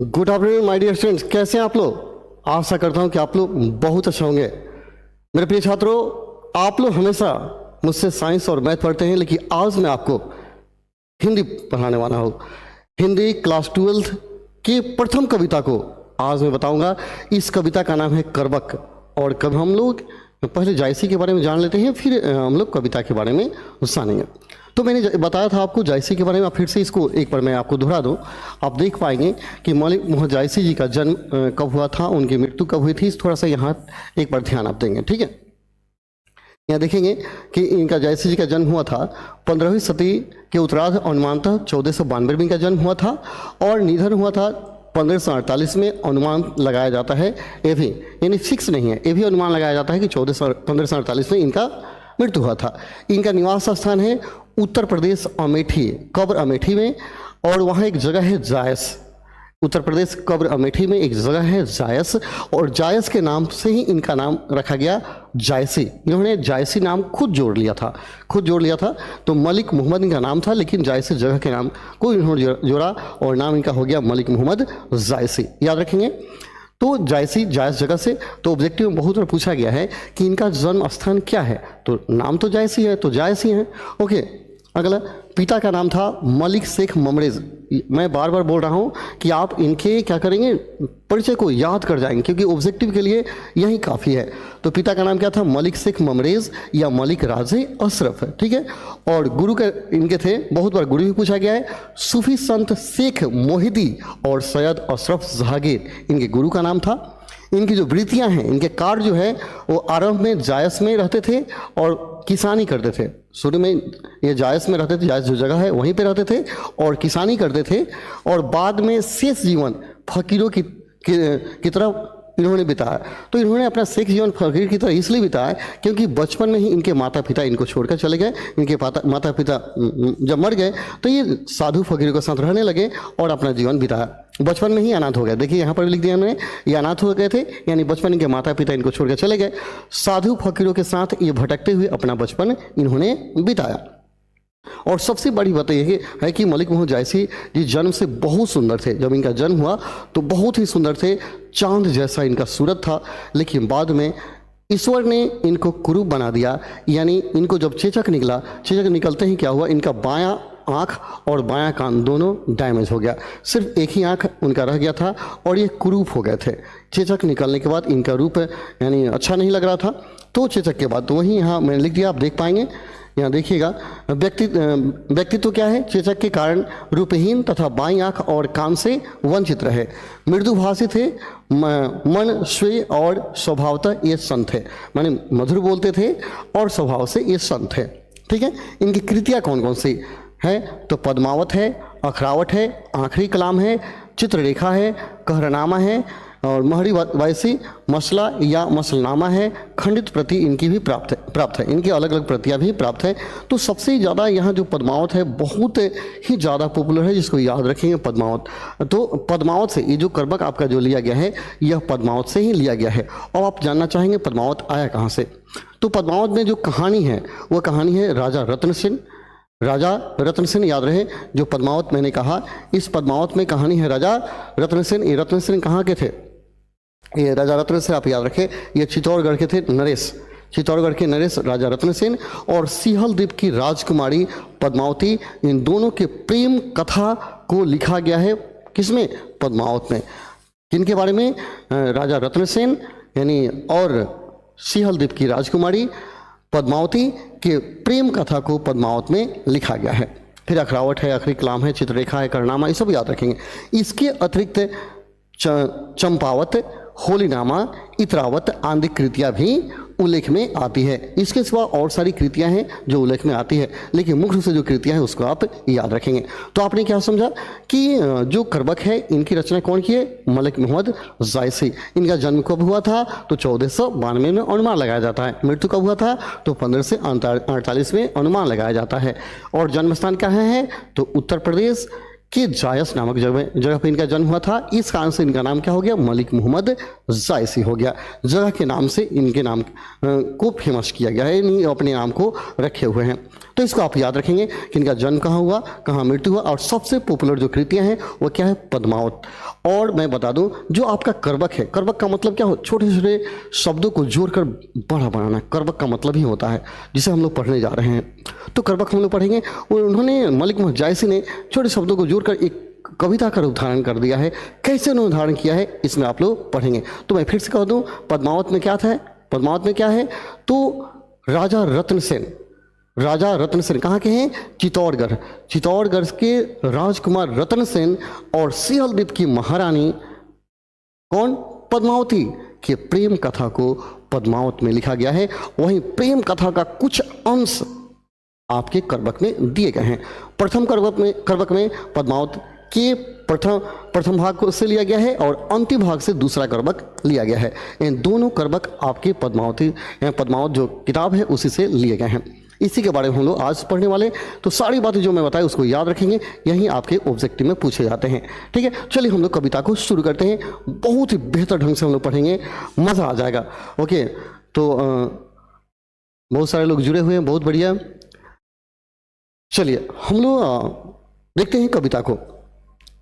Good afternoon my dear students, कैसे हैं आप लोग। आशा करता हूं कि आप लोग बहुत अच्छे होंगे। मेरे प्रिय छात्रों, आप लोग हमेशा मुझसे साइंस और मैथ पढ़ते हैं, लेकिन आज मैं आपको हिंदी पढ़ाने वाला हूँ। हिंदी क्लास 12 की प्रथम कविता को आज मैं बताऊंगा। इस कविता का नाम है करबक। और कब हम लोग पहले जायसी के बारे में जान लेते हैं, फिर हम लोग कविता के बारे में जानेंगे। तो मैंने बताया था आपको जायसी के बारे में, फिर से इसको एक बार मैं आपको दोहरा दूं। आप देख पाएंगे कि मलिक मोहम्मद जायसी जी का जन्म कब हुआ था, उनकी मृत्यु कब हुई थी। थोड़ा सा यहाँ एक बार ध्यान आप देंगे, ठीक है। यहाँ देखेंगे कि इनका जायसी जी का जन्म हुआ था 15वीं सदी के उत्तरार्ध, अनुमानतः 1492 में इनका जन्म हुआ था और निधन हुआ था 1548 में। अनुमान लगाया जाता है, ये भी यानी फिक्स नहीं है, ये भी अनुमान लगाया जाता है कि 1548 में इनका मृत्यु हुआ था। इनका निवास स्थान है उत्तर प्रदेश अमेठी, कब्र अमेठी में। और वहाँ एक जगह है जायस, उत्तर प्रदेश कब्र अमेठी में एक जगह है जायस, और जायस के नाम से ही इनका नाम रखा गया जायसी। इन्होंने जायसी नाम खुद जोड़ लिया था। तो मलिक मोहम्मद इनका नाम था, लेकिन जायसी जगह के नाम को इन्होंने जोड़ा और नाम इनका हो गया मलिक मोहम्मद जायसी। याद रखेंगे। तो जायसी जायस जगह से, तो ऑब्जेक्टिव में बहुत बार पूछा गया है कि इनका जन्म स्थान क्या है, तो नाम तो जायसी है, तो जायसी है। ओके, अगला पिता का नाम था मलिक शेख ममरेज। मैं बार बार बोल रहा हूँ कि आप इनके क्या करेंगे, परिचय को याद कर जाएंगे, क्योंकि ऑब्जेक्टिव के लिए यही काफ़ी है। तो पिता का नाम क्या था, मलिक शेख ममरेज या मलिक राजे अशरफ है, ठीक है। और गुरु के इनके थे, बहुत बार गुरु भी पूछा गया है, सूफी संत शेख मोहिदी और सैयद अशरफ जहांगीर इनके गुरु का नाम था। इनकी जो वृत्तियां हैं, इनके कार्य जो है वो आरंभ में जायस में रहते थे और किसानी करते थे। शुरू में ये जायस में रहते थे, जायस जो जगह है वहीं पे रहते थे और किसानी करते थे। और बाद में शेष जीवन फकीरों की तरफ इन्होंने बिताया। तो इन्होंने अपना शेख जीवन फकीर की तरह इसलिए बिताया क्योंकि बचपन में ही इनके माता पिता इनको छोड़कर चले गए। इनके माता पिता जब मर गए तो ये साधु फकीरों के साथ रहने लगे और अपना जीवन बिताया। बचपन में ही अनाथ हो गए। देखिए यहाँ पर भी लिख दिया मैंने, ये अनाथ हो गए थे, यानी बचपन इनके माता पिता इनको छोड़कर चले गए। साधु फकीरों के साथ ये भटकते हुए अपना बचपन इन्होंने बिताया। और सबसे बड़ी बात यह है कि मलिक मोहम्मद जायसी जी जन्म से बहुत सुंदर थे। जब इनका जन्म हुआ तो बहुत ही सुंदर थे, चांद जैसा इनका सूरत था। लेकिन बाद में ईश्वर ने इनको कुरूप बना दिया, यानी इनको जब चेचक निकलते ही क्या हुआ, इनका बायां आँख और बायां कान दोनों डैमेज हो गया। सिर्फ एक ही आँख उनका रह गया था और ये कुरूप हो गए थे। चेचक निकलने के बाद इनका रूप यानी अच्छा नहीं लग रहा था। तो चेचक के बाद तो वहीं यहाँ मैंने लिख दिया, आप देख पाएंगे। यहाँ देखिएगा, व्यक्तित्व क्या है, चेचक के कारण रूपहीन तथा बाईं आँख और कान से वंचित रहे। मृदुभाषी थे, मन स्वे और स्वभावतः ये संत है, माने मधुर बोलते थे और स्वभाव से ये संत है, ठीक है। इनकी कृतियाँ कौन कौन सी है, तो पद्मावत है, अखरावट है, आखिरी कलाम है, चित्ररेखा है, कहरनामा है और महरी वायसी मसला या मसलनामा है। खंडित प्रति इनकी भी प्राप्त है। इनकी अलग अलग प्रतियाँ भी प्राप्त है। तो सबसे ज़्यादा यहाँ जो पद्मावत है बहुत ही ज़्यादा पॉपुलर है, जिसको याद रखेंगे पद्मावत। तो पद्मावत से ये जो करबक आपका जो लिया गया है, यह पद्मावत से ही लिया गया है। और आप जानना चाहेंगे पद्मावत आया कहाँ से। तो पद्मावत में जो कहानी है वह कहानी है राजा रतन सेन। याद रहे, जो पद्मावत मैंने कहा, इस पद्मावत में कहानी है राजा रतन सेन। ये रतन सेन कहाँ के थे, ये राजा रतन सेन आप याद रखें, ये चित्तौड़गढ़ के थे नरेश, चित्तौड़गढ़ के नरेश राजा रतन सेन और सिंहल द्वीप की राजकुमारी पद्मावती, इन दोनों के प्रेम कथा को लिखा गया है। किसमें, पद्मावत में। किनके बारे में, राजा रतन सेन यानी और सिंहल द्वीप की राजकुमारी पद्मावती के प्रेम कथा को पद्मावत में लिखा गया है। फिर अखरावट है, आखिरी कलाम है, चित्ररेखा है, करनामा, ये सब याद रखेंगे। इसके अतिरिक्त चंपावत, होलीनामा, इतरावत आदि कृतियाँ भी उल्लेख में आती है। इसके सिवा और सारी कृतियाँ हैं जो उल्लेख में आती है, लेकिन मुख्य रूप से जो कृतियाँ हैं उसको आप याद रखेंगे। तो आपने क्या समझा कि जो करबक है इनकी रचना कौन की है, मलिक मोहम्मद जायसी। इनका जन्म कब हुआ था, तो 1492 में अनुमान लगाया जाता है। मृत्यु कब हुआ था, तो 1548 में अनुमान लगाया जाता है। और जन्म स्थान कहाँ है, तो उत्तर प्रदेश के जायस नामक जगह पर इनका जन्म हुआ था। इस कारण से इनका नाम क्या हो गया, मलिक मोहम्मद जायसी हो गया। जगह के नाम से इनके नाम को फेमस किया गया है, यानी अपने नाम को रखे हुए हैं। तो इसको आप याद रखेंगे कि इनका जन्म कहाँ हुआ, कहाँ मृत्यु हुआ, और सबसे पॉपुलर जो कृतियाँ हैं वो क्या है, पद्मावत। और मैं बता दूं, जो आपका करवक है, करवक का मतलब क्या हो, छोटे छोटे शब्दों को जोड़कर बड़ा बनाना, करवक का मतलब ही होता है, जिसे हम लोग पढ़ने जा रहे हैं। तो करवक हम लोग पढ़ेंगे। उन्होंने, मलिक मोहम्मद जायसी ने छोटे शब्दों को जोड़कर एक कविता का रूप धारण कर दिया है। कैसे उन्होंने धारण किया है, इसमें आप लोग पढ़ेंगे। तो मैं फिर से कह दूं, पद्मावत में क्या था, पद्मावत में क्या है, तो राजा रत्न सेन, राजा रत्न सेन कहाँ के हैं, चित्तौड़गढ़, चित्तौड़गढ़ के राजकुमार रत्न सेन और सिहल द्वीप की महारानी कौन, पद्मावती के प्रेम कथा को पद्मावत में लिखा गया है। वहीं प्रेम कथा का कुछ अंश आपके करवक में दिए गए हैं। प्रथम करवक में पद्मावत के प्रथम भाग को से लिया गया है और अंतिम भाग से दूसरा करवक लिया गया है। इन दोनों करवक आपके पद्मावत जो किताब है उसी से लिए गए हैं। इसी के बारे में हम लोग आज पढ़ने वाले। तो सारी बातें जो मैं बताई उसको याद रखेंगे, यही आपके ऑब्जेक्टिव में पूछे जाते हैं। ठीक है, चलिए हम लोग कविता को शुरू करते हैं। बहुत ही बेहतर ढंग से हम लोग पढ़ेंगे, मज़ा आ जाएगा। ओके, तो बहुत सारे लोग जुड़े हुए हैं, बहुत बढ़िया। चलिए हम लोग देखते हैं कविता को।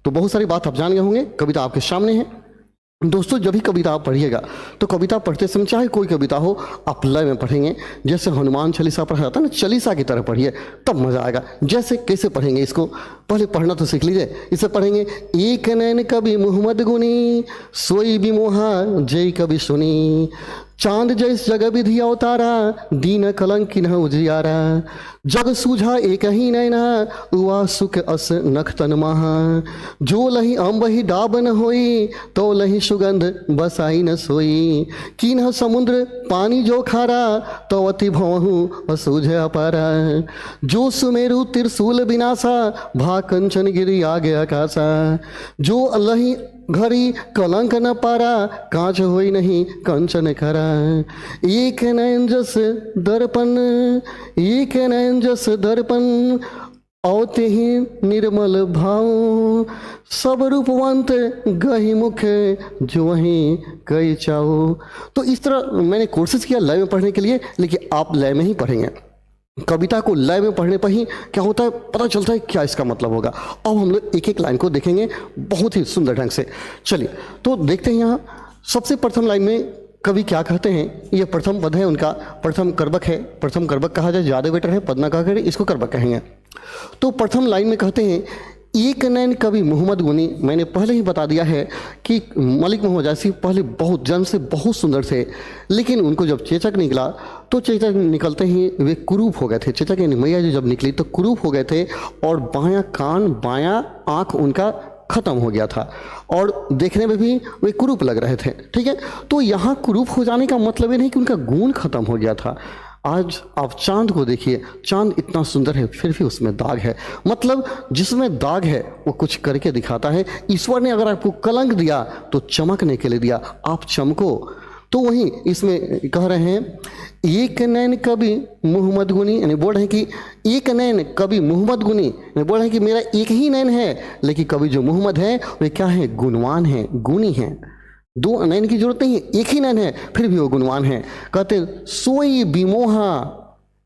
तो बहुत सारी बात आप जान गए होंगे, कविता आपके सामने है। दोस्तों, जब भी कविता आप पढ़िएगा तो कविता पढ़ते समय चाहे कोई कविता हो, आप लय में पढ़ेंगे। जैसे हनुमान चालीसा पढ़ा जाता है ना, चालीसा की तरह पढ़िए, तब मज़ा आएगा। जैसे कैसे पढ़ेंगे इसको, पहले पढ़ना तो सीख लीजिए। इसे पढ़ेंगे, एक नैन कवि मोहम्मद गुनी, सोई भी मोहा जय कवि सुनी, चांद जैस जग विधि अवतारा, दीन कलंक किन्ह उजियारा, जग सूझा एक ही नैना, उआ सुख अस नख तन महा, जो लही अम्बही डाब न होई, तो लही सुगंध बसाई न सोई, किन्ह समुद्र पानी जो खारा, तो अति भवहु असूझ अपारा, जो सुमेरु त्रिशूल विनाशा, भा कंचन गिरी आगे आकाशा, जो लही घड़ी कलंक न पारा, कांच होई नहीं कंचन खरा, एक नैन जस दर्पण, एक नैन जस दर्पण, औते ही निर्मल भाव, सब रूपवंत गही मुख, जो वहीं कई चाहो। तो इस तरह मैंने कोशिश किया लय में पढ़ने के लिए, लेकिन आप लय में ही पढ़ेंगे। कविता को लय में पढ़ने पर ही क्या होता है, पता चलता है क्या इसका मतलब होगा। अब हम लोग एक एक लाइन को देखेंगे बहुत ही सुंदर ढंग से। चलिए तो देखते हैं। यहाँ सबसे प्रथम लाइन में कवि क्या कहते हैं, ये प्रथम पद है उनका, प्रथम करवक है। प्रथम करवक कहा जाए, ज़्यादा बेटर है, पद ना कहा करें, इसको करवक कहेंगे। तो प्रथम लाइन में कहते हैं, एक नैन कवि मोहम्मद गुनी। मैंने पहले ही बता दिया है कि मलिक मोहम्मद जायसी पहले बहुत जन्म से बहुत सुंदर थे, लेकिन उनको जब चेचक निकला तो चेचक निकलते ही वे कुरूप हो गए थे। चेचक यानी मैया जो जब निकली तो कुरूप हो गए थे, और बायां कान बायां आँख उनका खत्म हो गया था, और देखने में भी वे कुरूप लग रहे थे। ठीक है, तो यहाँ कुरूप हो जाने का मतलब ये नहीं कि उनका गुण खत्म हो गया था। आज आप चांद को देखिए, चांद इतना सुंदर है फिर भी उसमें दाग है। मतलब जिसमें दाग है वो कुछ करके दिखाता है। ईश्वर ने अगर आपको कलंक दिया तो चमकने के लिए दिया, आप चमको। तो वहीं इसमें कह रहे हैं, एक नैन कवि मोहम्मद गुनी, यानी बोल रहे हैं कि एक नैन कवि मोहम्मद गुनी, यानी बोल रहे हैं कि मेरा एक ही नैन है, लेकिन कवि जो मोहम्मद है वे क्या है, गुणवान है, गुणी हैं। दो नैन की जरूरत नहीं है, एक ही नैन है, फिर भी वो गुणवान है। कहते सोई विमोहा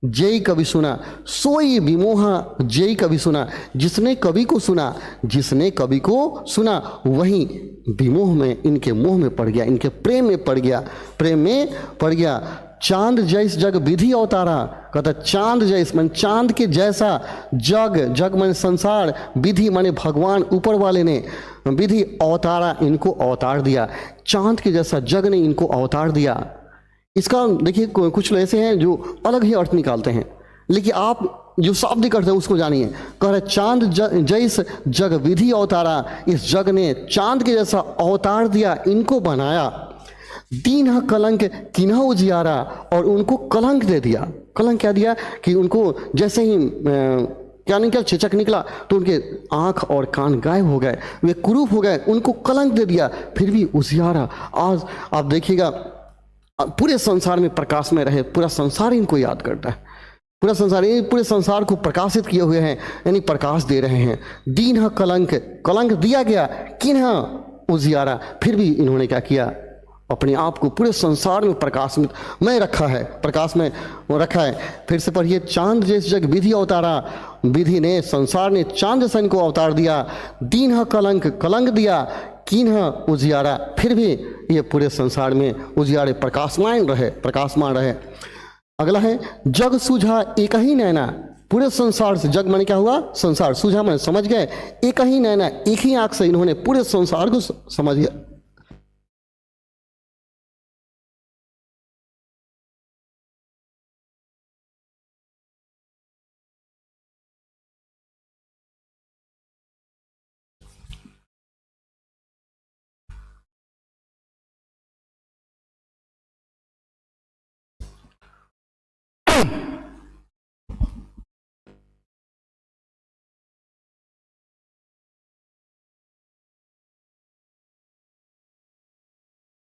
जय कवि सुना, सोई विमोहा जय कवि सुना, जिसने कवि को सुना, जिसने कवि को सुना वही विमोह में, इनके मोह में पड़ गया, इनके प्रेम में पड़ गया, प्रेम में पड़ गया। चांद जैस जग विधि अवतारा, कहता चांद जैस मन चांद के जैसा, जग जग मन संसार, विधि माने भगवान ऊपर वाले ने, विधि अवतारा इनको अवतार दिया, चांद के जैसा जग ने इनको अवतार दिया। इसका देखिए कुछ लोग ऐसे हैं जो अलग ही अर्थ निकालते हैं, लेकिन आप जो शाब्दिक अर्थ है उसको जानिए। कह रहे चांद जैस जग विधि अवतारा, इस जग ने चांद के जैसा अवतार दिया, इनको बनाया। दीन कलंक किन्ह उजियारा, और उनको कलंक दे दिया। कलंक क्या दिया कि उनको जैसे ही क्या निकला, चेचक निकला तो उनके आँख और कान गायब हो गए, वे कुरूप हो गए, उनको कलंक दे दिया, फिर भी उजियारा। आज आप देखिएगा पूरे संसार में प्रकाश में रहे, पूरा संसार इनको याद करता है, पूरा संसार, पूरे संसार को प्रकाशित किए हुए हैं, यानी प्रकाश दे रहे हैं। दीन कलंक, कलंक दिया गया, किन्ह उजियारा, फिर भी इन्होंने क्या किया, अपने आप को पूरे संसार में प्रकाश में रखा है, प्रकाश में वो रखा है। फिर से पढ़िए, चांद जैसे जग विधि अवतारा, विधि ने संसार ने चांद जैसा इनको अवतार दिया। दीन कलंक कलंक दिया, कीन उजियारा, फिर भी ये पूरे संसार में उजियारे प्रकाशमान रहे। अगला है, जग सूझा एक ही नैना, पूरे संसार से, जग माने क्या हुआ, संसार, सूझा माने समझ गए, एक ही नैना, एक ही आंख से इन्होंने पूरे संसार को समझ गया।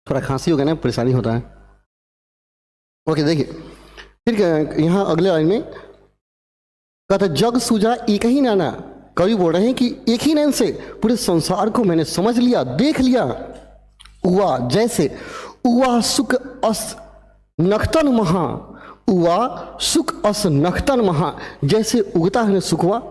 थोड़ा खांसी हो गया ना, परेशानी होता है। ओके, देखिए फिर यहाँ अगले लाइन में कहता है, जग सूझा एक ही नैना, कवि बोल रहे हैं कि एक ही नैन से पूरे संसार को मैंने समझ लिया, देख लिया। हुआ जैसे हुआ सुख अस नखतन महा, हुआ सुख अस नखतन महा, जैसे उगता है ना शुक्वा,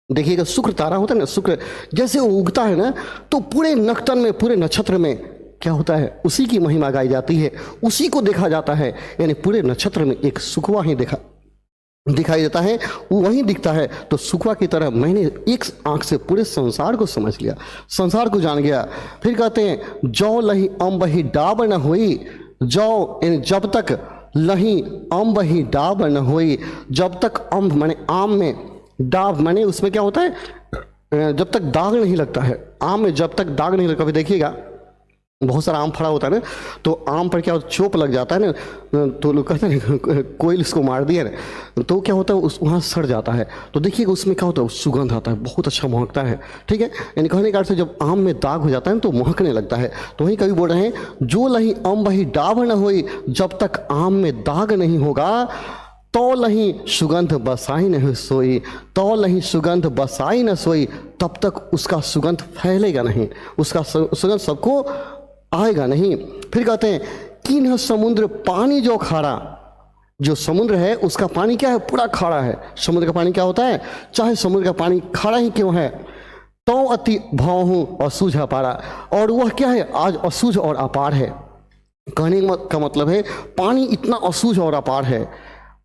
देखिएगा शुक्र तारा होता है ना, शुक्र जैसे वो उगता है ना, तो पूरे नखतन में, पूरे नक्षत्र में क्या होता है, उसी की महिमा गाई जाती है, उसी को देखा जाता है। यानी पूरे नक्षत्र में एक शुक्वा ही दिखाई देता है, वो वहीं दिखता है। तो शुक्वा की तरह मैंने एक आंख से पूरे संसार को समझ लिया, संसार को जान गया। फिर कहते हैं, जौ लही अम्ब ही डाब न होई, जौ यानी जब तक, लही अम्ब ही डाब न होई, जब तक अम्ब माने आम में, डाब माने उसमें क्या होता है, जब तक दाग नहीं लगता है, आम में जब तक दाग नहीं लगता। कभी देखिएगा बहुत सारा आम फड़ा होता है ना, तो आम पर क्या होता है, चोप लग जाता है ना, तो लोग कहते हैं कोयल इसको मार दिया ना, तो क्या होता है उस वहाँ सड़ जाता है। तो देखिएगा उसमें क्या होता है, सुगंध आता है, बहुत अच्छा महकता है। ठीक है, यानी कहने का अर्थ है जब आम में दाग हो जाता है तो महकने लगता है। तो वहीं कभी बोल रहे हैं, जो लही अम्ब ही डाब न होई, जब तक आम में दाग नहीं होगा, तो लही सुगंध बसाई न सोई, तो लही सुगंध बसाई न सोई, तब तक उसका सुगंध फैलेगा नहीं, उसका सुगंध सबको आएगा नहीं। फिर कहते हैं, किन्ह समुद्र पानी जो खारा, जो समुद्र है उसका पानी क्या है, पूरा खारा है। समुद्र का पानी क्या होता है, चाहे समुद्र का पानी खारा ही क्यों है, तो अति भाव हूँ असूझ अपारा, और वह क्या है, आज असूझ और अपार है। कहने का मतलब है पानी इतना असूझ और अपार है,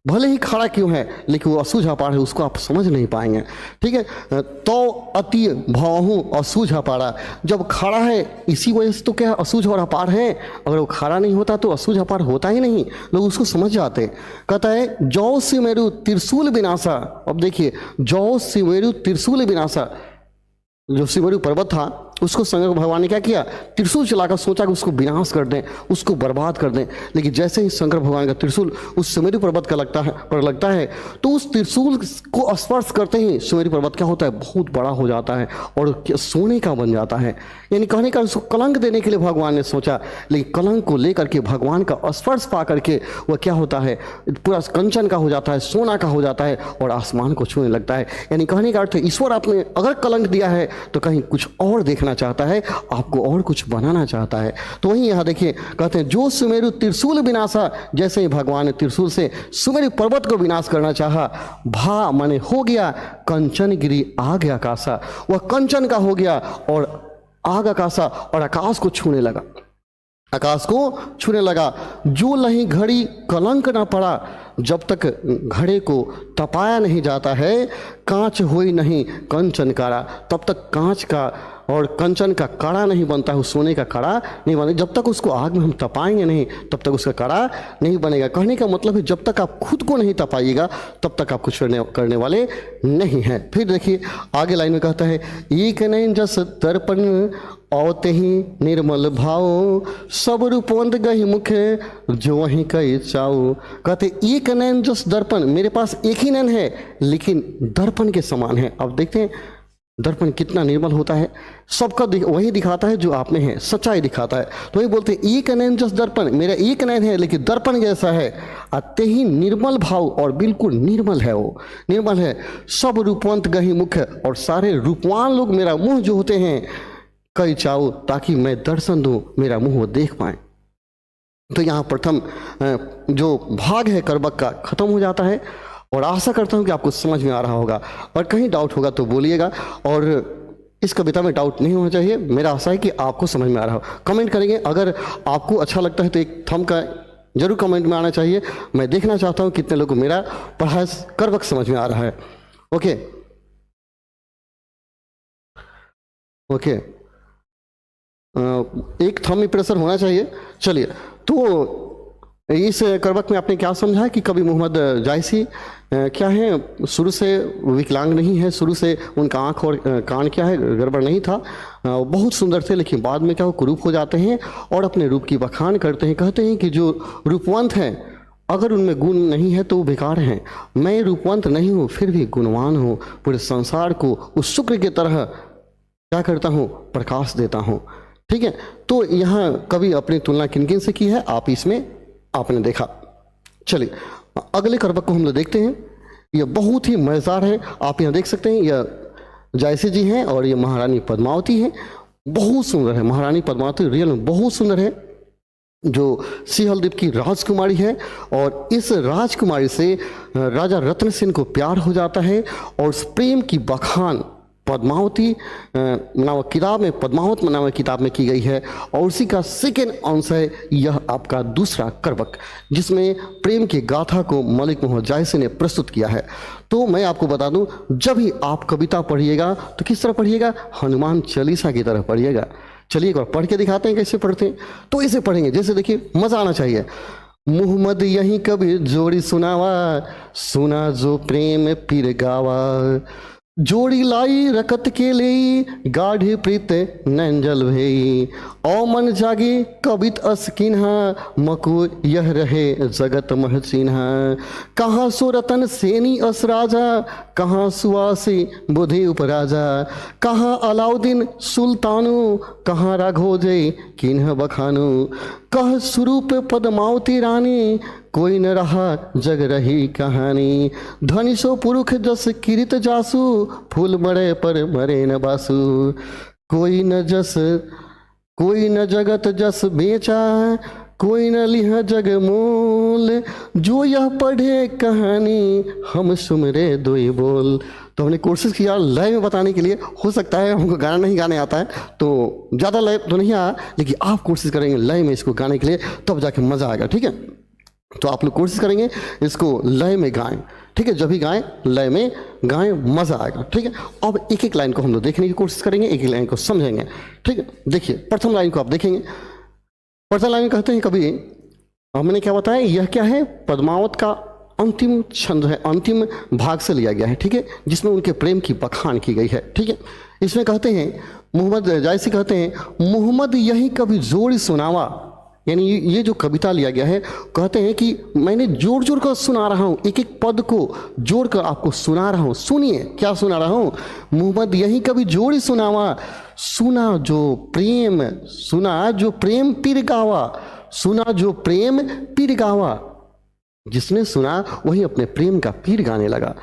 भले ही खड़ा क्यों है लेकिन वो असूझ अपार है, उसको आप समझ नहीं पाएंगे। ठीक है, तो अति भावहूँ असूझ अपारा, जब खड़ा है इसी वजह से तो क्या असूझ और अपार है, अगर वो खड़ा नहीं होता तो असूझ अपार होता ही नहीं, लोग उसको समझ जाते। कहता है, जौ सिमेरु त्रिशूल विनाशा। अब देखिए, जौ सिमेरु त्रिशूल विनाशा, जो सिमेरु पर्वत था उसको शंकर भगवान ने क्या किया, त्रिशूल चलाकर सोचा कि उसको विनाश कर दें, उसको बर्बाद कर दें। लेकिन जैसे ही शंकर भगवान का त्रिशूल उस सुमेरु पर्वत का लगता है तो उस त्रिशूल को स्पर्श करते ही सुमेरु पर्वत क्या होता है, बहुत बड़ा हो जाता है और सोने का बन जाता है। यानी कहने का उसको कलंक देने के लिए भगवान ने सोचा, लेकिन कलंक को लेकर के भगवान का स्पर्श पा करके वह क्या होता है, पूरा कंचन का हो जाता है, सोना का हो जाता है और आसमान को छूने लगता है। यानी कहने का अर्थ है, ईश्वर आपने अगर कलंक दिया है तो कहीं कुछ और देखना चाहता है, आपको और कुछ बनाना चाहता है। तो वहीं यहाँ देखिए, कहते हैं, जो सुमेरु त्रिशूल विनाशा, जैसे ही भगवान ने त्रिशूल से सुमेरु पर्वत को विनाश करना चाहा, भा माने हो गया, कंचन गिरी आग आकाशा, वह कंचन का हो गया और आग आकाशा, और आकाश को छूने लगा, आकाश को छूने लगा। जो लही घड़ी कलंक ना पड़ा, जब तक घड़े को तपाया नहीं जाता है, कांच होई नहीं कंचन काड़ा, तब तक कांच का और कंचन का कड़ा नहीं बनता है, उस सोने का कड़ा नहीं बनेगा। जब तक उसको आग में हम तपाएंगे नहीं तब तक उसका कड़ा नहीं बनेगा। कहने का मतलब है, जब तक आप खुद को नहीं तपाइएगा तब तक आप कुछ करने वाले नहीं हैं। फिर देखिए आगे लाइन में कहता है, एक नैन जस दर्पण औते ही निर्मल भाव, सब रूपवंत गही मुखे जो वहीं कई चाओ। कहते एक नैन जस दर्पण, मेरे पास एक ही नैन है लेकिन दर्पण के समान है। अब देखते हैं दर्पण कितना निर्मल होता है, सबका वही दिखाता है जो आप में है, सच्चाई दिखाता है। तो वही बोलते हैं, एक नैन जस दर्पण, मेरा एक नैन है लेकिन दर्पण जैसा है, आते ही निर्मल भाव, और बिल्कुल निर्मल है, वो निर्मल है। सब रूपवंत गही मुख, और सारे रूपवान लोग मेरा मुंह जो होते हैं कई चाओ, ताकि मैं दर्शन दूं, मेरा मुंह वो देख पाए। तो यहाँ प्रथम जो भाग है करबक का खत्म हो जाता है। और आशा करता हूँ कि आपको समझ में आ रहा होगा, और कहीं डाउट होगा तो बोलिएगा। और इस कविता में डाउट नहीं होना चाहिए, मेरा आशा है कि आपको समझ में आ रहा हो। कमेंट करेंगे, अगर आपको अच्छा लगता है तो एक थंब का जरूर कमेंट में आना चाहिए। मैं देखना चाहता हूँ कितने लोगों को मेरा पढ़ाया करबक समझ में आ रहा है। ओके ओके, एक थंब प्रेशर होना चाहिए। चलिए, तो इस करबक में आपने क्या समझा कि कवि मोहम्मद जायसी क्या है, शुरू से विकलांग नहीं है, शुरू से उनका आँख और कान क्या है गड़बड़ नहीं था, बहुत सुंदर थे, लेकिन बाद में क्या वो कुरूप हो जाते हैं और अपने रूप की बखान करते हैं। कहते हैं कि जो रूपवंत हैं अगर उनमें गुण नहीं है तो वो बेकार हैं। मैं रूपवंत नहीं हूँ फिर भी गुणवान हूँ, पूरे संसार को उस शुक्र की तरह क्या करता हूँ, प्रकाश देता हूँ। ठीक है, तो यहाँ कवि अपनी तुलना किन किन से की है आप इसमें आपने देखा। चलिए अगले करबक को हम लोग देखते हैं। यह बहुत ही मज़ेदार है, आप यहाँ देख सकते हैं, यह जायसी जी हैं और ये महारानी पद्मावती हैं। बहुत सुंदर है महारानी पद्मावती, रियल में बहुत सुंदर है, जो सिंहलदीप की राजकुमारी है। और इस राजकुमारी से राजा रत्न सेन को प्यार हो जाता है और उस प्रेम की बखान पद्मावती नामक किताब में, पद्मावत नामक किताब में की गई है। और उसी का सेकेंड अंश है यह आपका दूसरा करबक, जिसमें प्रेम की गाथा को मलिक मोहम्मद जायसी ने प्रस्तुत किया है। तो मैं आपको बता दूं, जब भी आप कविता पढ़िएगा तो किस तरह पढ़िएगा, हनुमान चालीसा की तरह पढ़िएगा। चलिए एक बार पढ़ के दिखाते हैं कैसे पढ़ते हैं। तो इसे पढ़ेंगे, जैसे देखिए मज़ा आना चाहिए। मोहम्मद यही कभी जोड़ी सुनावा, सुना जो प्रेम पीर गावा, जोड़ी लाई रकत के लिए गाढ़े प्रीत नंजल भई, ओ मन जागे कवित असकिन्हा, मको यह रहे जगत महचिन्हा, कहाँ सो रतन सेनी अस राजा, कहाँ सुवासी बुधि उपराजा, कहाँ अलाउद्दीन सुल्तानु, कहाँ राघोजय किन्ह बखानु, कह स्वरूप पद्मावती रानी, कोई न रहा जग रही कहानी, धनी सो पुरुष जस किरित जासु, फूल मरे पर मरे न बासु, कोई न जगत जस बेचा, कोई न लिह जग मोल, जो यह पढ़े कहानी हम सुमरे दोई बोल। तो हमने कोशिश किया लय में बताने के लिए, हो सकता है हमको गाना नहीं गाने आता है तो ज़्यादा लय तो नहीं आया, लेकिन आप कोशिश करेंगे लय में इसको गाने के लिए, तब जाके मज़ा आएगा। ठीक है, तो आप लोग कोशिश करेंगे इसको लय में गाएं। ठीक है, जब भी गाएं लय में गाएं, मज़ा आएगा। ठीक है, अब एक एक लाइन को हम लोग देखने की कोशिश करेंगे, एक एक लाइन को समझेंगे। ठीक है, देखिए प्रथम लाइन को आप देखेंगे। प्रथम लाइन कहते हैं कभी, हमने क्या बताया, यह क्या है, पद्मावत का अंतिम छंद है, अंतिम भाग से लिया गया है। ठीक है, जिसमें उनके प्रेम की बखान की गई है। ठीक है, इसमें कहते हैं मोहम्मद जायसी कहते हैं, मोहम्मद यही कभी जोड़ी सुनावा, यानी ये जो कविता लिया गया है, कहते हैं कि मैंने जोड़ जोड़ कर सुना रहा हूँ, एक एक पद को जोड़ कर आपको सुना रहा हूँ। सुनिए क्या सुना रहा हूँ, मोहम्मद यही कभी जोड़ी सुनावा, सुना जो प्रेम पीर गावा, सुना जो प्रेम पीर गावा, जिसने सुना वही अपने प्रेम का पीर गाने लगा।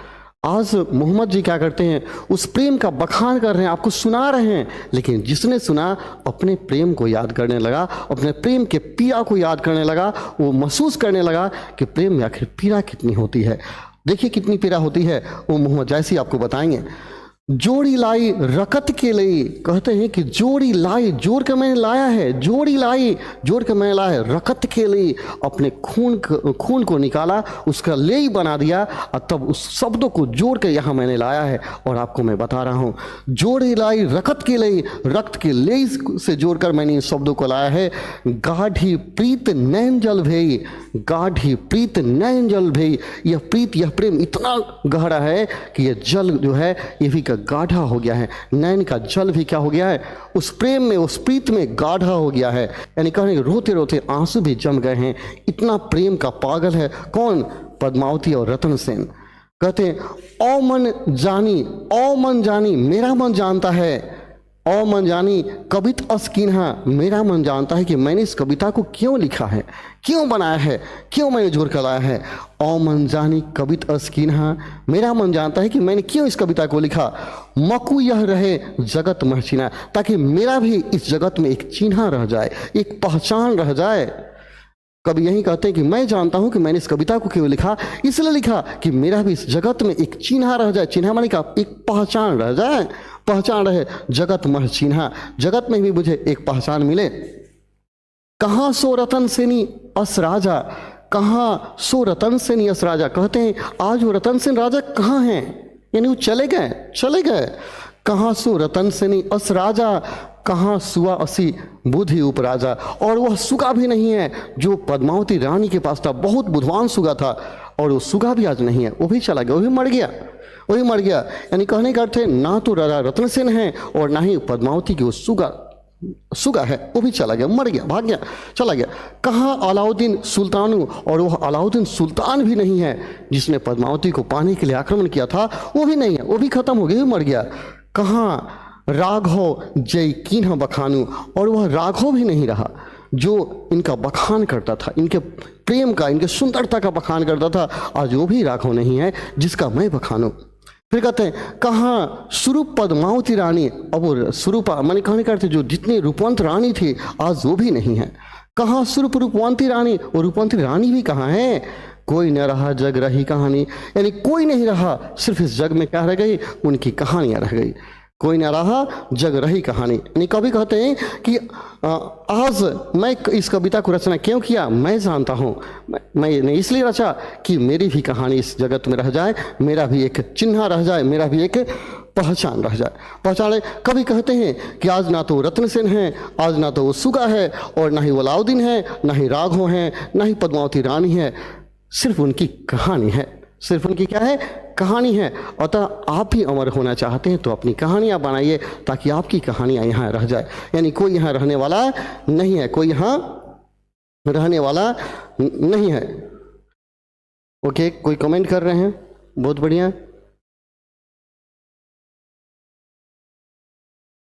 आज मोहम्मद जी क्या करते हैं, उस प्रेम का बखान कर रहे हैं, आपको सुना रहे हैं, लेकिन जिसने सुना अपने प्रेम को याद करने लगा, अपने प्रेम के पीड़ा को याद करने लगा, वो महसूस करने लगा कि प्रेम में आखिर पीड़ा कितनी होती है। देखिए कितनी पीड़ा होती है, वो मोहम्मद जायसी आपको बताएंगे। जोड़ी लाई रकत के लिए, कहते हैं कि जोड़ी लाई, जोड़ के मैंने लाया है, जोड़ी लाई जोड़ के मैंने लाया है, रकत के लिए अपने खून को निकाला, उसका लेई बना दिया, और तब उस शब्दों को जोड़ के यहाँ मैंने लाया है और आपको मैं बता रहा हूँ। जोड़ी लाई रकत के लिए, रक्त के लेई से जोड़कर मैंने इन शब्दों को लाया है। गाढ़ी प्रीत नैन जल भई, गाढ़ी प्रीत नैन जल भई, यह प्रीत, यह प्रेम इतना गहरा है कि यह जल जो है ये भी गाढ़ा हो गया है, नैन का जल भी क्या हो गया है, उस प्रेम में, उस प्रीत में गाढ़ा हो गया है। यानी कहने रोते रोते आंसू भी जम गए हैं, इतना प्रेम का पागल है कौन, पद्मावती और रतन सेन। कहते हैं ओ मन जानी मेरा मन जानता है, ओ मन जानी कवित अस्किन्हा, मेरा मन जानता है कि मैंने इस कविता को क्यों लिखा है, क्यों बनाया है, क्यों मैंने जोड़ कर लाया है। ओ मन जानी कवित अस्किन्हा, मेरा मन जानता है कि मैंने क्यों इस कविता को लिखा। मकु यह रहे जगत महचिना, ताकि मेरा भी इस जगत में एक चिन्ह रह जाए, एक पहचान रह जाए। कभी यही कहते हैं कि मैं जानता हूं कि मैंने इस कविता को क्यों लिखा, इसलिए लिखा कि मेरा भी इस जगत में एक चिन्ह रह जाए। चिन्ह माने का एक पहचान रह जाए, पहचान रहे। जगत मह चिन्हा, जगत में भी मुझे एक पहचान मिले। कहाँ सो रतन सेनी अस राजा, कहाँ सो रतन सेनी अस राजा। कहते हैं आज वो रतन सेन राजा कहाँ हैं, यानी वो चले गए, चले गए। कहाँ सो रतन सेनी अस राजा, कहाँ सुआ असी बुद्धि उपराजा। और वह सुगा भी नहीं है जो पद्मावती रानी के पास था, बहुत बुद्धवान सुगा था, और वो सुगा भी आज नहीं है, वो भी चला गया, वो भी मर गया, वो भी मर गया। यानी कहने का अर्थ है ना तो राजा रत्नसेन है और ना ही पद्मावती की वो सुगा है, वो भी चला गया, मर गया, भाग गया, चला गया। कहाँ अलाउद्दीन सुल्तानू, और वह अलाउद्दीन सुल्तान भी नहीं है जिसने पद्मावती को पाने के लिए आक्रमण किया था, वो भी नहीं है, वो भी खत्म हो गया, मर गया। कहाँ राघव जय कीन्ह बखानू, और वह राघव भी नहीं रहा जो इनका बखान करता था, इनके प्रेम का, इनके सुंदरता का बखान करता था, आज वो भी राघव नहीं है जिसका मैं बखानूं। फिर कहते हैं कहाँ स्वरूप पद्मावती रानी, अब वो स्वरूपा माने कहने करते जो जितनी रूपवंत रानी थी आज वो भी नहीं है। कहाँ स्वरूप रूपवंती रानी, वो रूपवंती रानी भी कहाँ है। कोई न रहा जग रही कहानी, यानी कोई नहीं रहा, सिर्फ इस जग में क्या रह गई, उनकी कहानियां रह गई। कोई न रहा जग रही कहानी, यानी कभी कहते हैं कि आज मैं इस कविता को रचना क्यों किया, मैं जानता हूँ, मैंने इसलिए रचा कि मेरी भी कहानी इस जगत में रह जाए, मेरा भी एक चिन्ह रह जाए, मेरा भी एक पहचान रह जाए, पहचान। कभी कहते हैं कि आज ना तो रत्नसेन है, आज ना तो वो सुगा है, और ना ही वो अलाउद्दीन है, ना ही राघव है, ना ही पद्मावती रानी है, सिर्फ उनकी कहानी है, सिर्फ उनकी क्या है, कहानी है। अतः आप भी अमर होना चाहते हैं तो अपनी कहानियां बनाइए ताकि आपकी कहानियां यहाँ रह जाए। यानी कोई यहाँ रहने वाला नहीं है, कोई यहाँ रहने वाला नहीं है। ओके, कोई कमेंट कर रहे हैं, बहुत बढ़िया।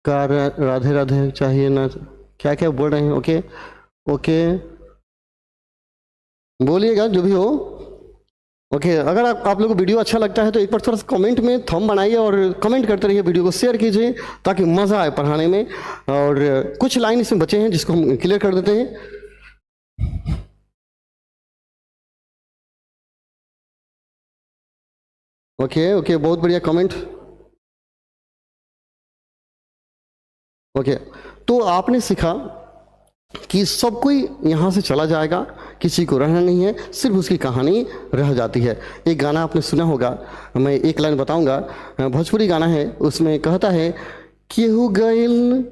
कार राधे राधे चाहिए ना, क्या क्या बोल रहे हैं। ओके ओके, बोलिएगा जो भी हो। ओके, अगर आप लोगों को वीडियो अच्छा लगता है तो एक बार थोड़ा सा कमेंट में थंब बनाइए और कमेंट करते रहिए, वीडियो को शेयर कीजिए ताकि मज़ा आए पढ़ाने में। और कुछ लाइन इसमें बचे हैं जिसको हम क्लियर कर देते हैं। ओके ओके, बहुत बढ़िया कमेंट। ओके, तो आपने सीखा कि सब कोई यहाँ से चला जाएगा, किसी को रहना नहीं है, सिर्फ उसकी कहानी रह जाती है। एक गाना आपने सुना होगा, मैं एक लाइन बताऊंगा, भोजपुरी गाना है, उसमें कहता है केहू गइल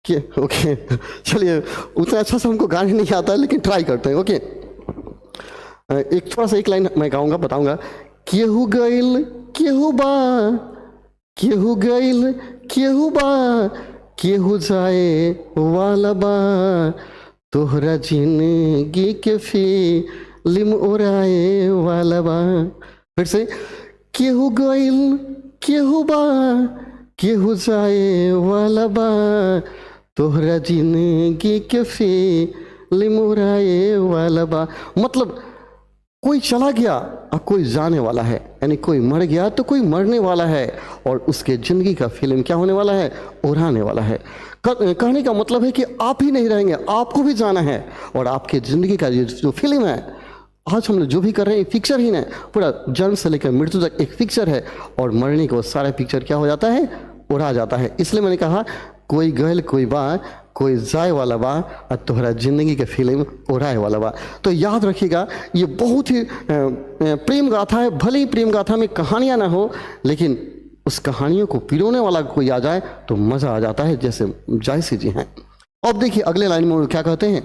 के। ओके चलिए, उतना अच्छा से हमको गाने नहीं आता है लेकिन ट्राई करते हैं। ओके, एक थोड़ा सा एक लाइन मैं गाऊंगा, बताऊंगा। केहू गइल केहू बा, केहू गइल केहू बा, केहू जाए वाला बा, तोहरा जिंदगी के फिल्म उड़ाए वाला बा। फिर से, केहू गइल केहू बा, केहू जाए वाला बा, तोहरा जिंदगी के फिल्म उड़ाए वाला बा। मतलब कोई चला गया और कोई जाने वाला है, यानी कोई मर गया तो कोई मरने वाला है, और उसके ज़िंदगी का फिल्म क्या होने वाला है, उड़ाने वाला है। कहने का मतलब है कि आप ही नहीं रहेंगे, आपको भी जाना है, और आपके ज़िंदगी का जो फिल्म है, आज हम लोग जो भी कर रहे हैं पिक्चर ही नहीं, पूरा जन्म से लेकर मृत्यु तक एक पिक्चर है, और मरने के बाद सारा पिक्चर क्या हो जाता है, उड़ा जाता है। इसलिए मैंने कहा कोई गहल कोई बा, कोई जाए वाला बा, और तोहरा जिंदगी के फिल्म उड़ाए वाला बा। तो याद रखिएगा, ये बहुत ही प्रेम गाथा है। भले ही प्रेम गाथा में कहानियाँ ना हो, लेकिन उस कहानियों को पिरोने वाला कोई आ जाए तो मज़ा आ जाता है, जैसे जायसी जी हैं। अब देखिए अगले लाइन में क्या कहते हैं,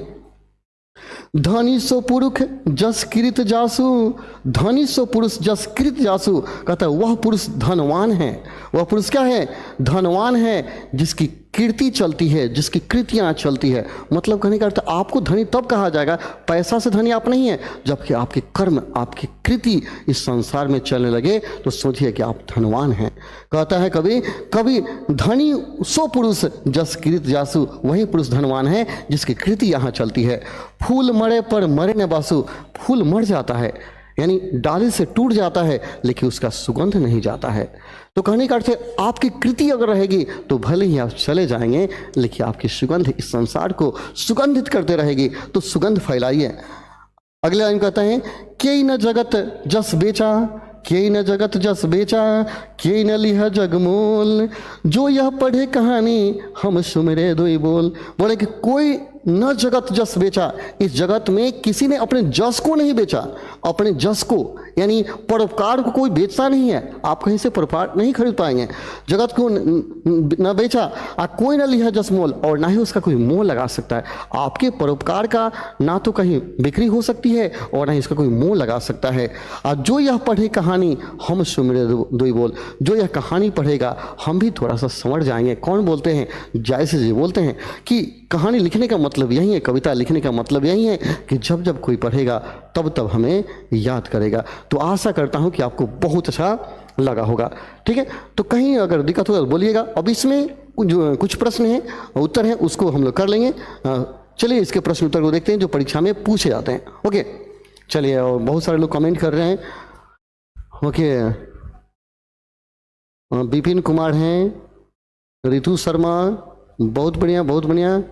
धनी सो पुरुष जस कृत जासु, धनी सो पुरुष जस कृत जासु। कहता है वह पुरुष धनवान है, वह पुरुष क्या है, धनवान है, जिसकी कीर्ति चलती है, जिसकी कृतियाँ चलती है। मतलब कहने का अर्थ, आपको धनी तब कहा जाएगा, पैसा से धनी आप नहीं है, जबकि आपके कर्म, आपकी कृति इस संसार में चलने लगे तो सोचिए कि आप धनवान हैं। कहता है कभी कभी, धनी सो पुरुष जस कृत जासु, वही पुरुष धनवान है जिसकी कृति यहाँ चलती है। फूल मरे पर मरे न बासु, फूल मर जाता है, यानी डाली से टूट जाता है लेकिन उसका सुगंध नहीं जाता है। तो कहने का अर्थ है आपकी कृति अगर रहेगी तो भले ही आप चले जाएंगे लेकिन आपकी सुगंध इस संसार को सुगंधित करते रहेगी। तो सुगंध फैलाइए। अगले लाइन कहता है के न जगत जस बेचा, के न जगत जस बेचा, के न लिह जगमोल, जो यह पढ़े कहानी हम सुमिरे दुई बोल। बोले कि कोई न जगत जस बेचा, इस जगत में किसी ने अपने जस को नहीं बेचा, अपने जस को यानी परोपकार को कोई बेचता नहीं है। आप कहीं से परोपकार नहीं खरीद पाएंगे। जगत को न बेचा और कोई न लिया जस मोल, और ना ही उसका कोई मोल लगा सकता है। आपके परोपकार का ना तो कहीं बिक्री हो सकती है और ना ही इसका कोई मोल लगा सकता है। और जो यह पढ़े कहानी हम सुमिरे दुई बोल, जो यह कहानी पढ़ेगा हम भी थोड़ा सा समझ जाएंगे। कौन बोलते हैं? जायसी जी बोलते हैं कि कहानी लिखने का मतलब यही है, कविता लिखने का मतलब यही है कि जब जब कोई पढ़ेगा तब तब हमें याद करेगा। तो आशा करता हूं कि आपको बहुत अच्छा लगा होगा। ठीक है, तो कहीं अगर दिक्कत हो तो बोलिएगा। अब इसमें जो कुछ प्रश्न हैं, उत्तर हैं, उसको हम लोग कर लेंगे। चलिए इसके प्रश्न उत्तर को देखते हैं जो परीक्षा में पूछे जाते हैं। ओके चलिए, और बहुत सारे लोग कमेंट कर रहे हैं। ओके, विपिन कुमार हैं, रितु शर्मा, बहुत बढ़िया बहुत बढ़िया।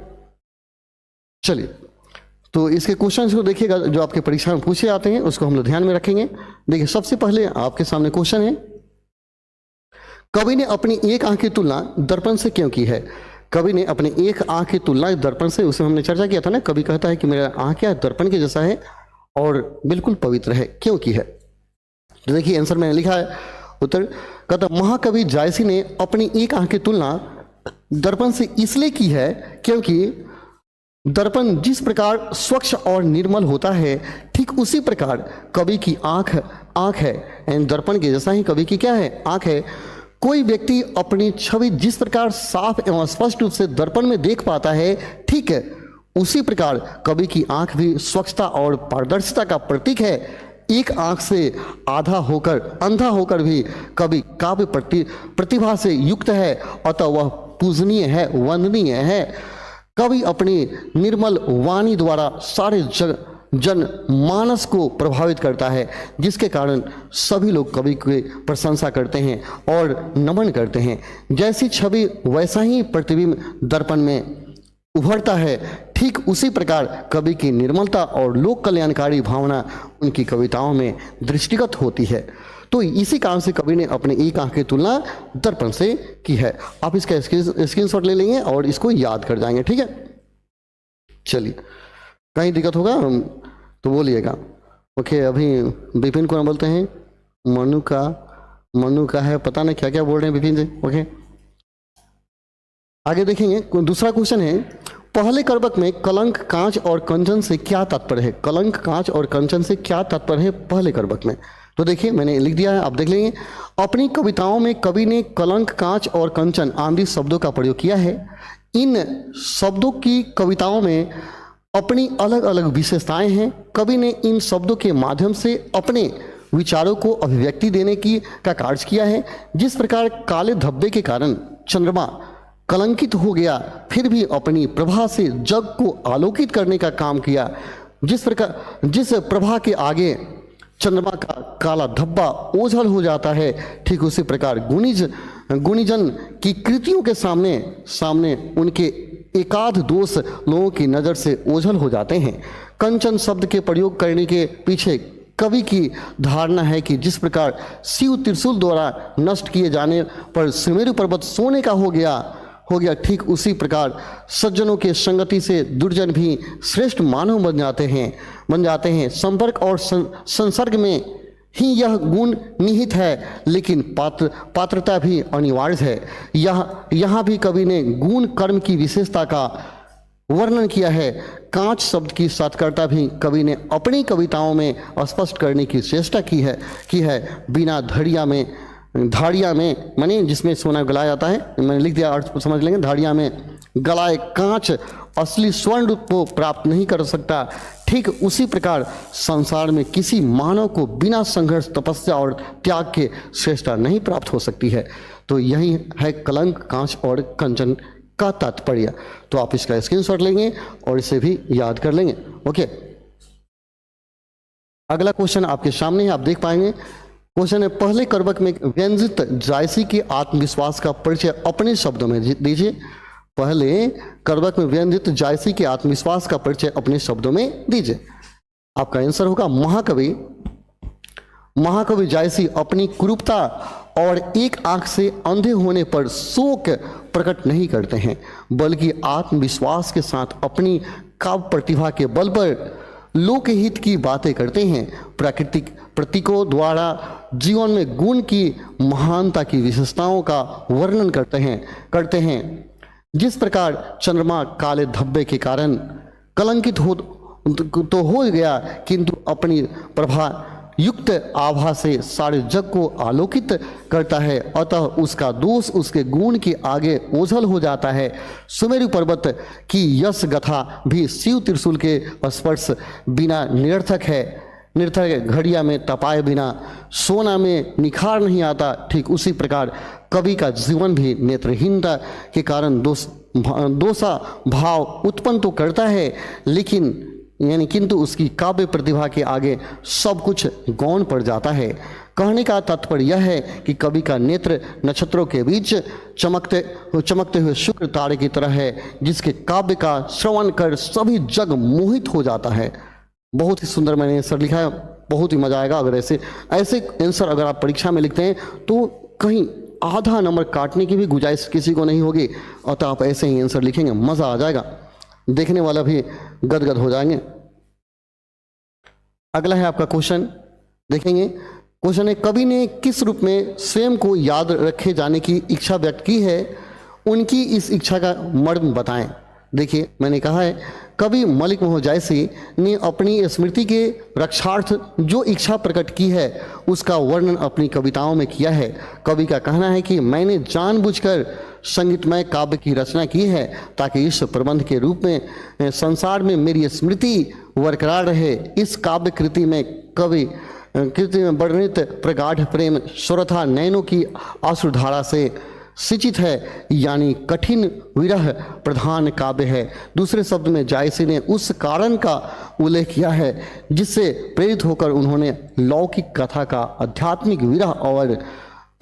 चलिए, तो इसके क्वेश्चन को देखिएगा जो आपके परीक्षा में पूछे जाते हैं, उसको हम लोग ध्यान में रखेंगे। देखिए, सबसे पहले आपके सामने क्वेश्चन है, कवि ने अपनी एक आंख की तुलना दर्पण से क्यों की है? कवि ने अपनी एक आंख की तुलना दर्पण से, उसे हमने चर्चा किया था ना। कवि कहता है कि मेरा आंख क्या है, दर्पण के जैसा है और बिल्कुल पवित्र है, क्यों की है? तो देखिए आंसर मैंने लिखा है, उत्तर कहता महाकवि जायसी ने अपनी एक आंख की तुलना दर्पण से इसलिए की है क्योंकि दर्पण जिस प्रकार स्वच्छ और निर्मल होता है, ठीक उसी प्रकार कवि की आंख है। एंड दर्पण के जैसा ही कवि की क्या है? आंख है। कोई व्यक्ति अपनी छवि जिस प्रकार साफ एवं स्पष्ट रूप से दर्पण में देख पाता है, ठीक है उसी प्रकार कवि की आंख भी स्वच्छता और पारदर्शिता का प्रतीक है। एक आंख से अंधा होकर भी कवि काव्य प्रतिभा से युक्त है, अतः वह पूजनीय है, वंदनीय है। कवि अपनी निर्मल वाणी द्वारा सारे जन मानस को प्रभावित करता है, जिसके कारण सभी लोग कवि की प्रशंसा करते हैं और नमन करते हैं। जैसी छवि वैसा ही प्रतिबिंब दर्पण में उभरता है, ठीक उसी प्रकार कवि की निर्मलता और लोक कल्याणकारी भावना उनकी कविताओं में दृष्टिगत होती है। तो इसी कारण से कवि ने अपने एक आंख की तुलना दर्पण से की है। आप इसका स्क्रीनशॉट ले लेंगे और इसको याद कर जाएंगे। ठीक है, चलिए, कहीं दिक्कत होगा तो बोलिएगा। ओके, अभी विपिन को ना बोलते हैं, मनु का है, पता नहीं क्या क्या बोल रहे हैं विपिन जी। ओके, आगे देखेंगे। दूसरा क्वेश्चन है, पहले करबक में कलंक, कांच और कंचन से क्या तात्पर्य है? कलंक, कांच और कंचन से क्या तात्पर्य है पहले करबक में? तो देखिए मैंने लिख दिया है, आप देख लेंगे। अपनी कविताओं में कवि ने कलंक, कांच और कंचन आदि शब्दों का प्रयोग किया है। इन शब्दों की कविताओं में अपनी अलग अलग विशेषताएं हैं। कवि ने इन शब्दों के माध्यम से अपने विचारों को अभिव्यक्ति देने का कार्य किया है। जिस प्रकार काले धब्बे के कारण चंद्रमा कलंकित हो गया, फिर भी अपनी प्रभा से जग को आलोकित करने का काम किया। जिस प्रभा के आगे चंद्रमा का काला धब्बा ओझल हो जाता है, ठीक उसी प्रकार गुणीजन की कृतियों के सामने उनके एकाध दोष लोगों की नज़र से ओझल हो जाते हैं। कंचन शब्द के प्रयोग करने के पीछे कवि की धारणा है कि जिस प्रकार शिव त्रिशूल द्वारा नष्ट किए जाने पर सुमेरु पर्वत सोने का हो गया, ठीक उसी प्रकार सज्जनों के संगति से दुर्जन भी श्रेष्ठ मानव बन जाते हैं। संपर्क और संसर्ग में ही यह गुण निहित है, लेकिन पात्रता भी अनिवार्य है। यहाँ भी कवि ने गुण कर्म की विशेषता का वर्णन किया है। कांच शब्द की सार्थकता भी कवि ने अपनी कविताओं में स्पष्ट करने की चेष्टा की है। बिना धाड़िया में माने जिसमें सोना गलाया जाता है, मैंने लिख दिया, अर्थ समझ लेंगे। धाड़िया में गलाए कांच असली स्वर्ण रूप को प्राप्त नहीं कर सकता, ठीक उसी प्रकार संसार में किसी मानव को बिना संघर्ष, तपस्या और त्याग के श्रेष्ठता नहीं प्राप्त हो सकती है। तो यही है कलंक, कांच और कंचन का तात्पर्य। तो आप इसका स्क्रीनशॉट लेंगे और इसे भी याद कर लेंगे। ओके। अगला क्वेश्चन आपके सामने है, आप देख पाएंगे। क्वेश्चन है, पहले करवक में व्यंजित जायसी के आत्मविश्वास का परिचय अपने शब्दों में दीजिए। पहले करवक में व्यंजित जायसी के आत्मविश्वास का परिचय अपने शब्दों में दीजिए। आपका आंसर होगा महाकवि। महाकवि जायसी अपनी कुरूपता और एक आंख से अंधे होने पर शोक प्रकट नहीं करते हैं, बल्कि आत्मविश्वास के साथ अपनी काव्य प्रतिभा के बल पर लोकहित की बातें करते हैं। प्राकृतिक प्रतीकों द्वारा जीवन में गुण की महानता की विशेषताओं का वर्णन करते हैं। जिस प्रकार चंद्रमा काले धब्बे के कारण कलंकित तो हो गया, किंतु अपनी प्रभा युक्त आभा से सारे जग को आलोकित करता है, अतः उसका दोष उसके गुण के आगे ओझल हो जाता है। सुमेरु पर्वत की यश गाथा भी शिव त्रिशूल के स्पर्श बिना निरर्थक है। घड़िया में तपाए बिना सोना में निखार नहीं आता। ठीक उसी प्रकार कवि का जीवन भी नेत्रहीनता के कारण दोषा भाव उत्पन्न तो करता है, किंतु उसकी काव्य प्रतिभा के आगे सब कुछ गौण पड़ जाता है। कहने का तात्पर्य यह है कि कवि का नेत्र नक्षत्रों के बीच चमकते हुए शुक्र तारे की तरह है, जिसके काव्य का श्रवण कर सभी जग मोहित हो जाता है। बहुत ही सुंदर मैंने आंसर लिखा है, बहुत ही मजा आएगा। अगर ऐसे आंसर अगर आप परीक्षा में लिखते हैं तो कहीं आधा नंबर काटने की भी गुंजाइश किसी को नहीं होगी, और तो आप ऐसे ही आंसर लिखेंगे, मज़ा आ जाएगा, देखने वाला भी गदगद हो जाएंगे। अगला है आपका क्वेश्चन, देखेंगे। क्वेश्चन है, कवि ने किस रूप में स्वयं को याद रखे जाने की इच्छा व्यक्त की है, उनकी इस इच्छा का मर्म बताएं। देखिए, मैंने कहा है कवि मलिक मोहन जायसी ने अपनी स्मृति के रक्षार्थ जो इच्छा प्रकट की है उसका वर्णन अपनी कविताओं में किया है। कवि का कहना है कि मैंने जानबूझकर संगीतमय काव्य की रचना की है ताकि इस प्रबंध के रूप में संसार में मेरी स्मृति बरकरार रहे। इस काव्य कृति में वर्णित प्रगाढ़ प्रेम स्वरथा नयनों की आश्रुधारा से सिंचित है, यानी कठिन विरह प्रधान काव्य है। दूसरे शब्द में जायसी ने उस कारण का उल्लेख किया है जिससे प्रेरित होकर उन्होंने लौकिक कथा का आध्यात्मिक विरह और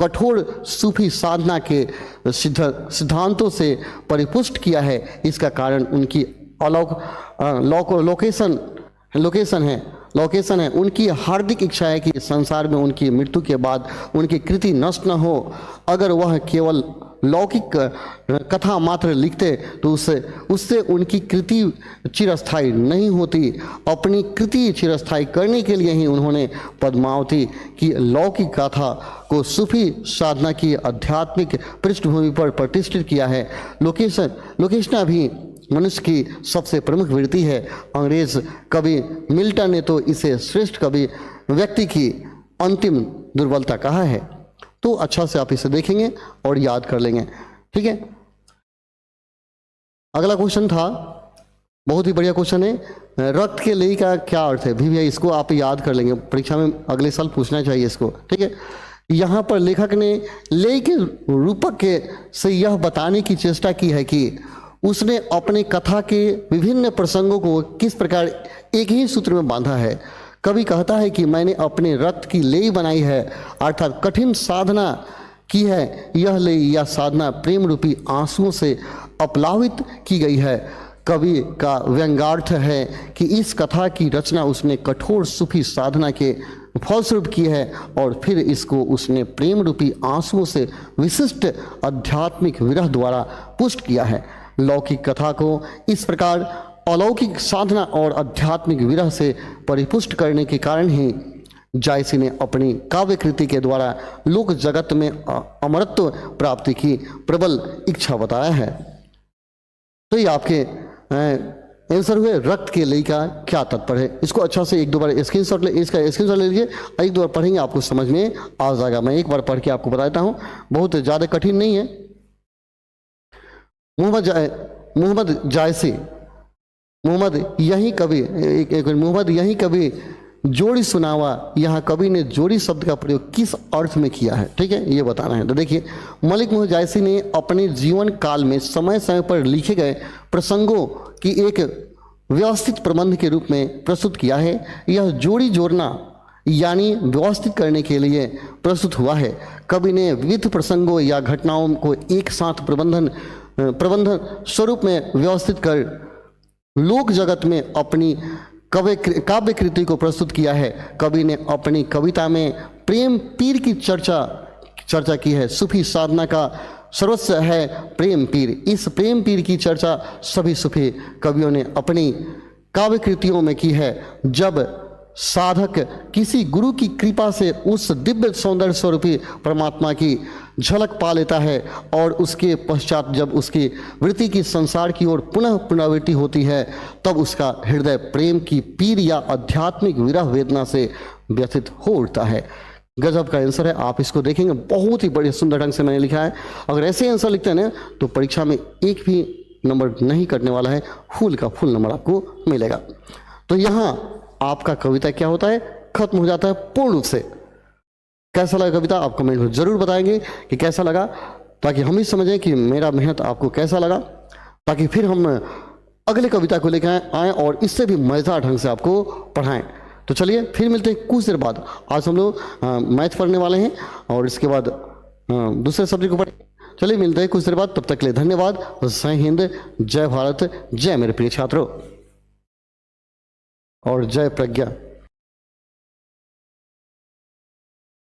कठोर सूफी साधना के सिद्धांतों से परिपुष्ट किया है। इसका कारण उनकी लोकेशन है। उनकी हार्दिक इच्छा है कि संसार में उनकी मृत्यु के बाद उनकी कृति नष्ट न हो। अगर वह केवल लौकिक कथा मात्र लिखते तो उससे उनकी कृति चिरस्थायी नहीं होती। अपनी कृति चिरस्थायी करने के लिए ही उन्होंने पद्मावती की लौकिक कथा को सूफी साधना की आध्यात्मिक पृष्ठभूमि पर प्रतिष्ठित किया है। लोकेशना भी मनुष्य की सबसे प्रमुख वृत्ति है। अंग्रेज कवि मिल्टन ने तो इसे श्रेष्ठ कवि व्यक्ति की अंतिम दुर्बलता कहा है। तो अच्छा से आप इसे देखेंगे और याद कर लेंगे, ठीक है। अगला क्वेश्चन था, बहुत ही बढ़िया क्वेश्चन है, रक्त के लेई का क्या अर्थ है। भी भैया इसको आप याद कर लेंगे, परीक्षा में अगले साल पूछना चाहिए इसको, ठीक है। यहाँ पर लेखक ने लेई के रूपक के से यह बताने की चेष्टा की है कि उसने अपने कथा के विभिन्न प्रसंगों को किस प्रकार एक ही सूत्र में बांधा है। कवि कहता है कि मैंने अपने रक्त की लेई बनाई है, अर्थात कठिन साधना की है। यह लेई या साधना प्रेम रूपी आंसुओं से अपलावित की गई है। कवि का व्यंग्यार्थ है कि इस कथा की रचना उसने कठोर सूफी साधना के फलस्वरूप की है और फिर इसको उसने प्रेम रूपी आंसुओं से विशिष्ट आध्यात्मिक विरह द्वारा पुष्ट किया है। लौकिक कथा को इस प्रकार अलौकिक साधना और आध्यात्मिक विरह से परिपुष्ट करने के कारण ही जायसी ने अपनी काव्य कृति के द्वारा लोक जगत में अमरत्व प्राप्ति की प्रबल इच्छा बताया है। तो ये आपके आंसर हुए रक्त के लेई का क्या तात्पर्य है। इसको अच्छा से एक दो बार स्क्रीनशॉट ले लीजिए, एक दो बार पढ़ेंगे आपको समझ में आ जाएगा। मैं एक बार पढ़ के आपको बताता हूँ, बहुत ज़्यादा कठिन नहीं है। मोहम्मद यही कवि जोड़ी सुनावा। यहाँ कवि ने जोड़ी शब्द का प्रयोग किस अर्थ में किया है, ठीक है, ये बताना है। तो देखिए, मलिक मोहन जायसी ने अपने जीवन काल में समय समय पर लिखे गए प्रसंगों की एक व्यवस्थित प्रबंध के रूप में प्रस्तुत किया है। यह जोड़ी जोड़ना यानी व्यवस्थित करने के लिए प्रस्तुत हुआ है। कवि ने विविध प्रसंगों या घटनाओं को एक साथ प्रबंधन स्वरूप में व्यवस्थित कर लोक जगत में अपनी काव्य कृति को प्रस्तुत किया है। कवि ने अपनी कविता में प्रेम पीर की चर्चा की है। सूफी साधना का सर्वस्व है प्रेम पीर। इस प्रेम पीर की चर्चा सभी सूफी कवियों ने अपनी काव्य कृतियों में की है। जब साधक किसी गुरु की कृपा से उस दिव्य सौंदर्य स्वरूपी परमात्मा की झलक पा लेता है और उसके पश्चात जब उसकी वृत्ति की संसार की ओर पुनः पुनरावृत्ति होती है, तब उसका हृदय प्रेम की पीर या आध्यात्मिक विरह वेदना से व्यथित हो उठता है। गजब का आंसर है, आप इसको देखेंगे बहुत ही बड़े सुंदर ढंग से मैंने लिखा है। अगर ऐसे आंसर लिखते हैं ना तो परीक्षा में एक भी नंबर नहीं कटने वाला है, फुल का फुल नंबर आपको मिलेगा। तो यहाँ आपका कविता क्या होता है, खत्म हो जाता है पूर्ण रूप से। कैसा लगा कविता आप कमेंट में जरूर बताएंगे कि कैसा लगा, ताकि हम भी समझें कि मेरा मेहनत आपको कैसा लगा, ताकि फिर हम अगले कविता को लेकर आएँ और इससे भी मज़ेदार ढंग से आपको पढ़ाएं। तो चलिए फिर मिलते हैं कुछ देर बाद। आज हम लोग मैथ पढ़ने वाले हैं और इसके बाद दूसरे सब्जेक्ट को पढ़ें। चलिए मिलते हैं कुछ देर बाद, तब तक के लिए धन्यवाद। जय हिंद, जय भारत, जय मेरे प्रिय छात्रों और जय प्रज्ञा।